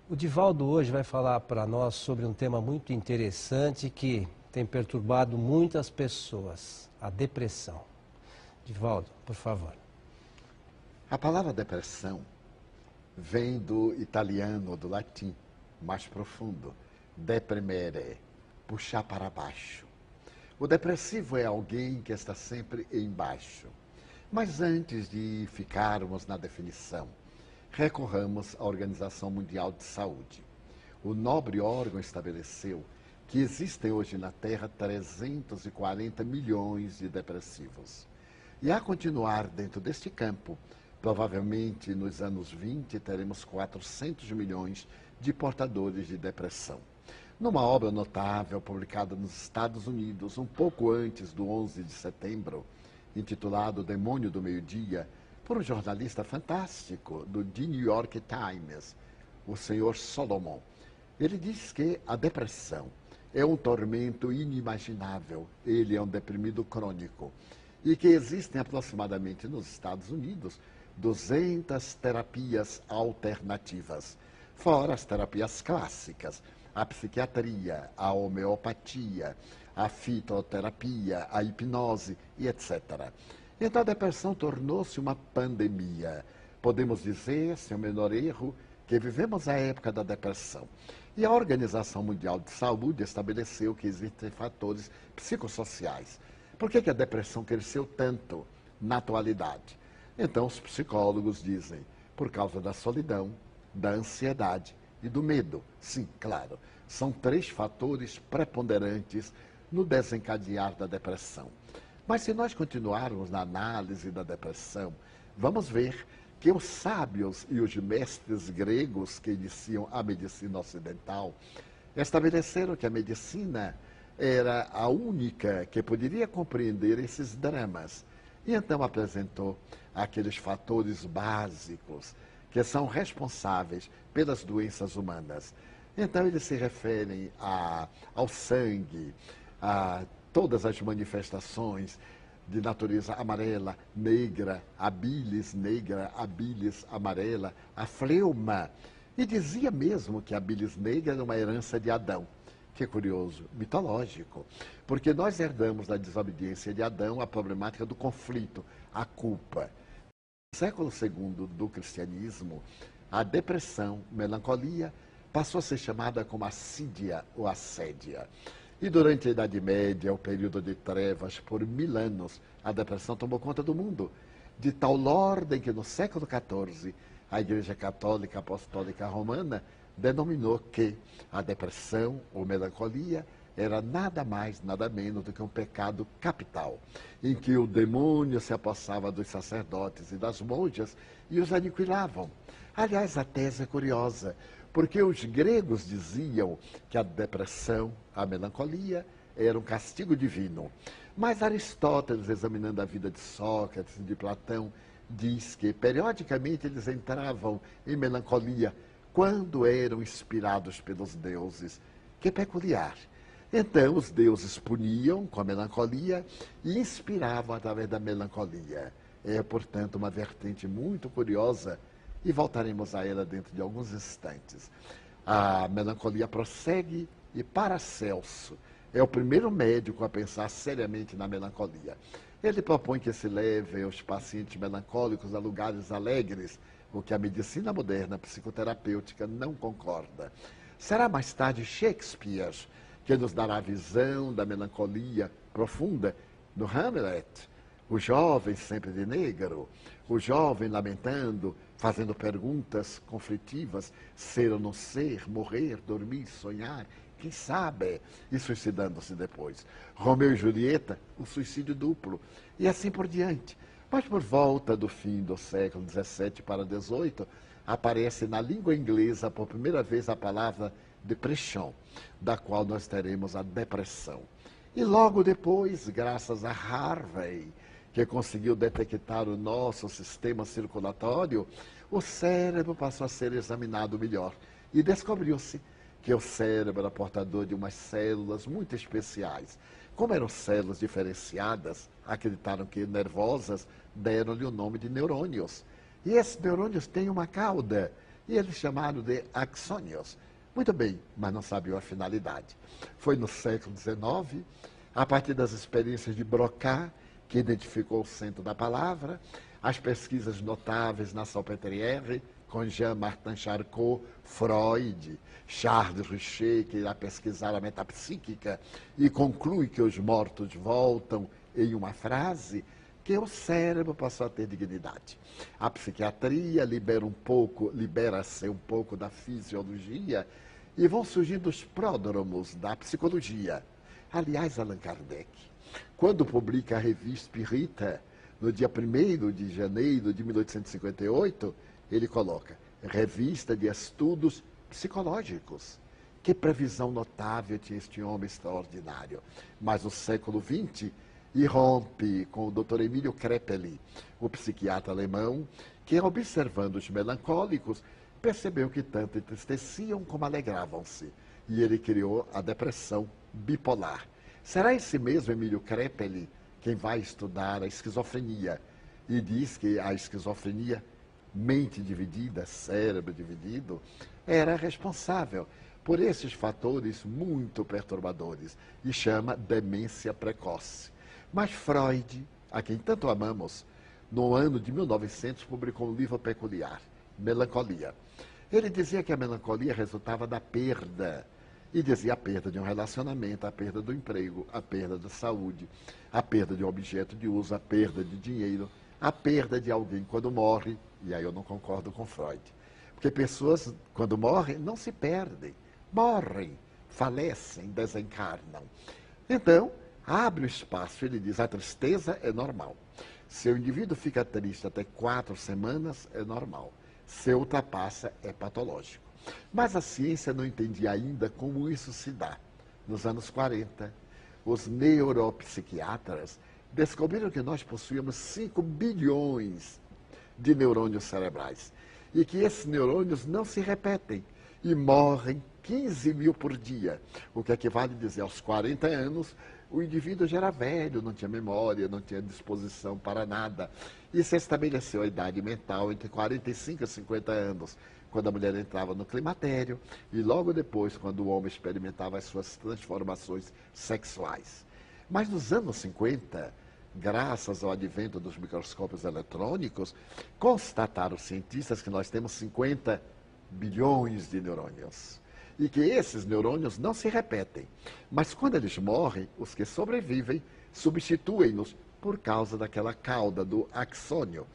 O Divaldo hoje vai falar para nós sobre um tema muito interessante que tem perturbado muitas pessoas, a depressão. Divaldo, por favor. A palavra depressão vem do italiano, do latim, mais profundo, deprimere, puxar para baixo. O depressivo é alguém que está sempre embaixo. Mas antes de ficarmos na definição, recorramos à Organização Mundial de Saúde. O nobre órgão estabeleceu que existem hoje na Terra 340 milhões de depressivos. E a continuar dentro deste campo, provavelmente nos anos 20 teremos 400 milhões de portadores de depressão. Numa obra notável publicada nos Estados Unidos, um pouco antes do 11 de setembro, intitulado O Demônio do Meio-Dia, por um jornalista fantástico do The New York Times, o senhor Solomon. Ele diz que a depressão é um tormento inimaginável, ele é um deprimido crônico, e que existem aproximadamente nos Estados Unidos 200 terapias alternativas, fora as terapias clássicas, a psiquiatria, a homeopatia, a fitoterapia, a hipnose e etc. Então a depressão tornou-se uma pandemia. Podemos dizer, sem o menor erro, que vivemos a época da depressão. E a Organização Mundial de Saúde estabeleceu que existem fatores psicossociais. Por que a depressão cresceu tanto na atualidade? Então os psicólogos dizem, por causa da solidão, da ansiedade e do medo. Sim, claro, são 3 fatores preponderantes no desencadear da depressão. Mas se nós continuarmos na análise da depressão, vamos ver que os sábios e os mestres gregos que iniciam a medicina ocidental estabeleceram que a medicina era a única que poderia compreender esses dramas. E então apresentou aqueles fatores básicos que são responsáveis pelas doenças humanas. Então eles se referem ao sangue, a todas as manifestações de natureza amarela, negra, a bilis negra, a bilis amarela, a fleuma. E dizia mesmo que a bilis negra era uma herança de Adão. Que curioso, mitológico, porque nós herdamos da desobediência de Adão a problemática do conflito, a culpa. No século II do cristianismo, a depressão, melancolia, passou a ser chamada como assídia ou assédia. E durante a Idade Média, o período de trevas, por 1000 anos, a depressão tomou conta do mundo, de tal ordem que no século XIV, a Igreja Católica Apostólica Romana denominou que a depressão ou melancolia era nada mais, nada menos do que um pecado capital, em que o demônio se apossava dos sacerdotes e das monjas e os aniquilavam. Aliás, a tese é curiosa, porque os gregos diziam que a depressão, a melancolia, era um castigo divino. Mas Aristóteles, examinando a vida de Sócrates e de Platão, diz que periodicamente eles entravam em melancolia quando eram inspirados pelos deuses. Que peculiar! Então os deuses puniam com a melancolia e inspiravam através da melancolia. É, portanto, uma vertente muito curiosa e voltaremos a ela dentro de alguns instantes. A melancolia prossegue e Paracelso é o primeiro médico a pensar seriamente na melancolia. Ele propõe que se leve os pacientes melancólicos a lugares alegres, o que a medicina moderna psicoterapêutica não concorda. Será mais tarde Shakespeare que nos dará a visão da melancolia profunda no Hamlet, o jovem sempre de negro, o jovem lamentando, fazendo perguntas conflitivas, ser ou não ser, morrer, dormir, sonhar, quem sabe, e suicidando-se depois. Romeu e Julieta, o suicídio duplo, e assim por diante. Mas por volta do fim do século XVII para XVIII, aparece na língua inglesa por primeira vez a palavra depression, da qual nós teremos a depressão. E logo depois, graças a Harvey, que conseguiu detectar o nosso sistema circulatório, o cérebro passou a ser examinado melhor. E descobriu-se que o cérebro era portador de umas células muito especiais. Como eram células diferenciadas, acreditaram que nervosas, deram-lhe o nome de neurônios. E esses neurônios têm uma cauda, e eles chamaram de axônios. Muito bem, mas não sabiam a finalidade. Foi no século XIX, a partir das experiências de Broca, que identificou o centro da palavra, as pesquisas notáveis na Salpêtrière, com Jean-Martin Charcot, Freud, Charles Richer, que irá pesquisar a metapsíquica e conclui que os mortos voltam em uma frase, que o cérebro passou a ter dignidade. A psiquiatria libera-se um pouco da fisiologia e vão surgindo os pródromos da psicologia. Aliás, Allan Kardec, quando publica a revista Spirita, no dia 1º de janeiro de 1858, ele coloca Revista de Estudos Psicológicos. Que previsão notável tinha este homem extraordinário. Mas o século XX irrompe com o Dr. Emílio Krepeli, o psiquiatra alemão, que, observando os melancólicos, percebeu que tanto entristeciam como alegravam-se. E ele criou a depressão bipolar. Será esse mesmo Emílio Krepeli quem vai estudar a esquizofrenia e diz que a esquizofrenia, mente dividida, cérebro dividido, era responsável por esses fatores muito perturbadores e chama demência precoce. Mas Freud, a quem tanto amamos, no ano de 1900 publicou um livro peculiar, Melancolia. Ele dizia que a melancolia resultava da perda. E dizia a perda de um relacionamento, a perda do emprego, a perda da saúde, a perda de um objeto de uso, a perda de dinheiro, a perda de alguém quando morre. E aí eu não concordo com Freud. Porque pessoas, quando morrem, não se perdem. Morrem, falecem, desencarnam. Então, abre o espaço. Ele diz, a tristeza é normal. Se o indivíduo fica triste até 4 semanas, é normal. Se ultrapassa, é patológico. Mas a ciência não entendia ainda como isso se dá. Nos anos 40, os neuropsiquiatras descobriram que nós possuíamos 5 bilhões de neurônios cerebrais e que esses neurônios não se repetem e morrem 15 mil por dia, o que equivale a dizer, aos 40 anos, o indivíduo já era velho, não tinha memória, não tinha disposição para nada. E se estabeleceu a idade mental entre 45 e 50 anos, quando a mulher entrava no climatério e logo depois, quando o homem experimentava as suas transformações sexuais. Mas nos anos 50, graças ao advento dos microscópios eletrônicos, constataram os cientistas que nós temos 50 bilhões de neurônios. E que esses neurônios não se repetem. Mas quando eles morrem, os que sobrevivem substituem-nos por causa daquela cauda do axônio.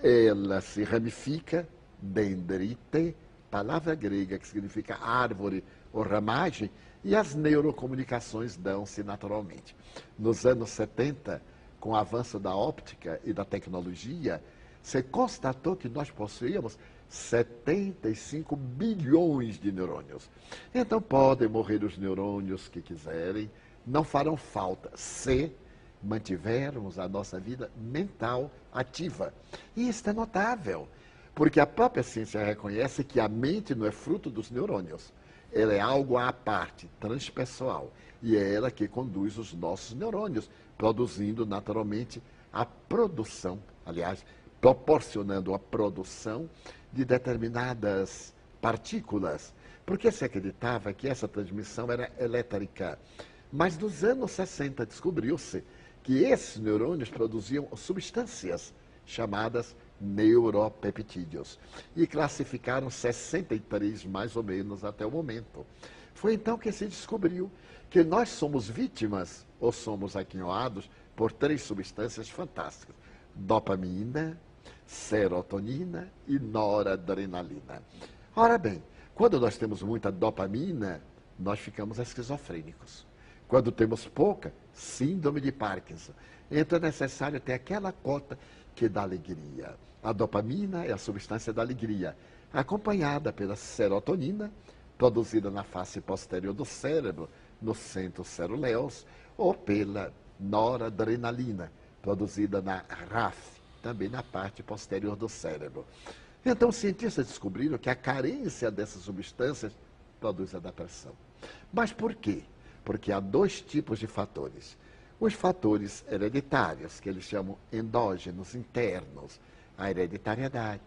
Ela se ramifica, dendrite, palavra grega que significa árvore ou ramagem, e as neurocomunicações dão-se naturalmente. Nos anos 70, com o avanço da óptica e da tecnologia, se constatou que nós possuíamos 75 bilhões de neurônios. Então podem morrer os neurônios que quiserem, não farão falta se mantivermos a nossa vida mental ativa. E isso é notável, porque a própria ciência reconhece que a mente não é fruto dos neurônios. Ela é algo à parte, transpessoal. E é ela que conduz os nossos neurônios, produzindo naturalmente a produção, aliás, proporcionando a produção de determinadas partículas, porque se acreditava que essa transmissão era elétrica. Mas nos anos 60 descobriu-se que esses neurônios produziam substâncias chamadas neuropeptídeos e classificaram 63 mais ou menos até o momento. Foi então que se descobriu que nós somos vítimas ou somos aquinhoados por 3 substâncias fantásticas: dopamina, serotonina e noradrenalina. Ora bem, quando nós temos muita dopamina, nós ficamos esquizofrênicos. Quando temos pouca, síndrome de Parkinson. Então é necessário ter aquela cota que dá alegria. A dopamina é a substância da alegria, acompanhada pela serotonina, produzida na face posterior do cérebro, no centro ceruleus, ou pela noradrenalina, produzida na RAF, também na parte posterior do cérebro. Então, os cientistas descobriram que a carência dessas substâncias produz a depressão. Mas por quê? Porque há 2 tipos de fatores. Os fatores hereditários, que eles chamam endógenos, internos, a hereditariedade.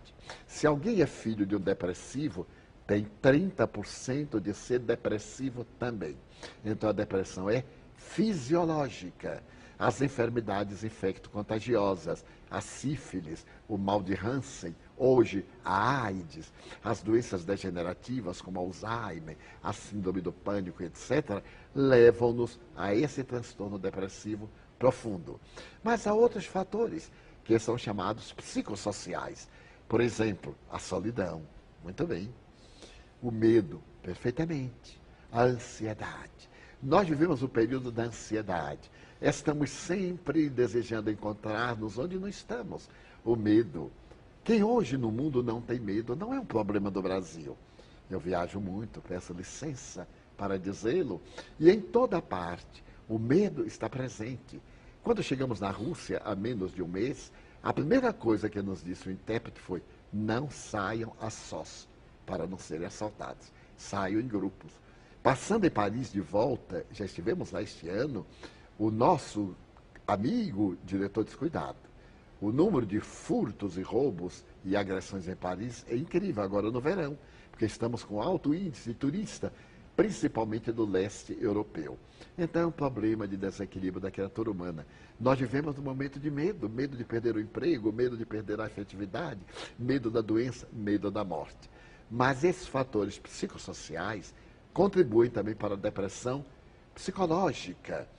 Se alguém é filho de um depressivo, tem 30% de ser depressivo também. Então a depressão é fisiológica. As enfermidades infecto-contagiosas, a sífilis, o mal de Hansen, hoje a AIDS, as doenças degenerativas como Alzheimer, a síndrome do pânico, etc., levam-nos a esse transtorno depressivo profundo. Mas há outros fatores que são chamados psicossociais. Por exemplo, a solidão, muito bem. O medo, perfeitamente. A ansiedade. Nós vivemos o período da ansiedade. Estamos sempre desejando encontrar-nos onde não estamos. O medo. Quem hoje no mundo não tem medo não é um problema do Brasil. Eu viajo muito, peço licença para dizê-lo, e em toda parte o medo está presente. Quando chegamos na Rússia, há menos de um mês, a primeira coisa que nos disse o intérprete foi: não saiam a sós, para não serem assaltados. Saiam em grupos. Passando em Paris de volta, já estivemos lá este ano, o nosso amigo diretor descuidado. O número de furtos e roubos e agressões em Paris é incrível agora no verão, porque estamos com alto índice de turista, principalmente do leste europeu. Então é um problema de desequilíbrio da criatura humana. Nós vivemos um momento de medo, medo de perder o emprego, medo de perder a afetividade, medo da doença, medo da morte. Mas esses fatores psicossociais contribuem também para a depressão psicológica.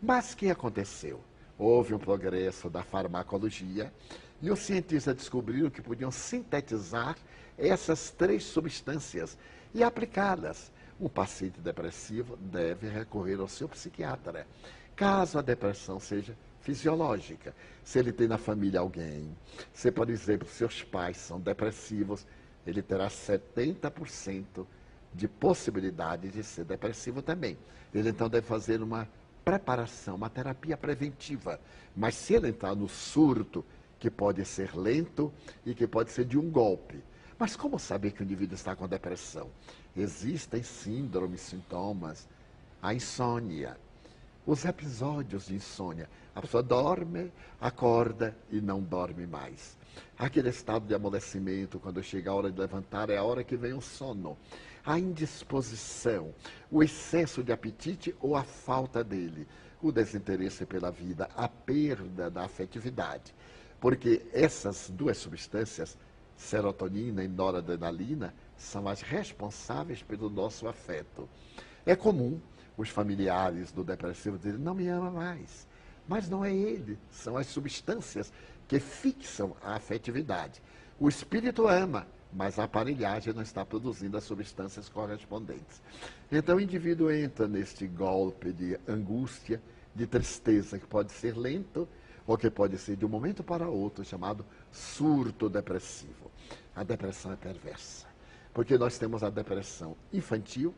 Mas o que aconteceu? Houve um progresso da farmacologia e os cientistas descobriram que podiam sintetizar essas 3 substâncias e aplicá-las. Um paciente depressivo deve recorrer ao seu psiquiatra, caso a depressão seja fisiológica. Se ele tem na família alguém, se, por exemplo, seus pais são depressivos, ele terá 70% de possibilidade de ser depressivo também. Ele então deve fazer uma preparação, uma terapia preventiva. Mas se ele entrar no surto, que pode ser lento e que pode ser de um golpe. Mas como saber que o indivíduo está com depressão? Existem síndromes, sintomas, a insônia, os episódios de insônia. A pessoa dorme, acorda e não dorme mais. Aquele estado de amolecimento, quando chega a hora de levantar, é a hora que vem o sono. A indisposição, o excesso de apetite ou a falta dele, o desinteresse pela vida, a perda da afetividade. Porque essas 2 substâncias, serotonina e noradrenalina, são as responsáveis pelo nosso afeto. É comum os familiares do depressivo dizerem: não me ama mais. Mas não é ele, são as substâncias que fixam a afetividade. O espírito ama, mas a aparelhagem não está produzindo as substâncias correspondentes. Então o indivíduo entra neste golpe de angústia, de tristeza, que pode ser lento ou que pode ser de um momento para outro, chamado surto depressivo. A depressão é perversa, porque nós temos a depressão infantil,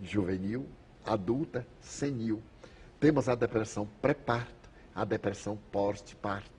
juvenil, adulta, senil. Temos a depressão pré-parto, a depressão pós-parto.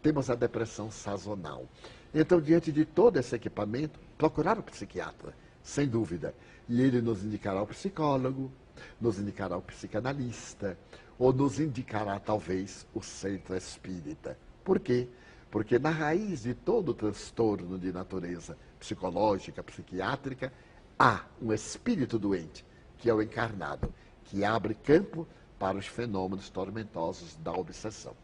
Temos a depressão sazonal. Então, diante de todo esse equipamento, procurar o psiquiatra, sem dúvida. E ele nos indicará o psicólogo, nos indicará o psicanalista, ou nos indicará, talvez, o centro espírita. Por quê? Porque na raiz de todo transtorno de natureza psicológica, psiquiátrica, há um espírito doente, que é o encarnado, que abre campo para os fenômenos tormentosos da obsessão.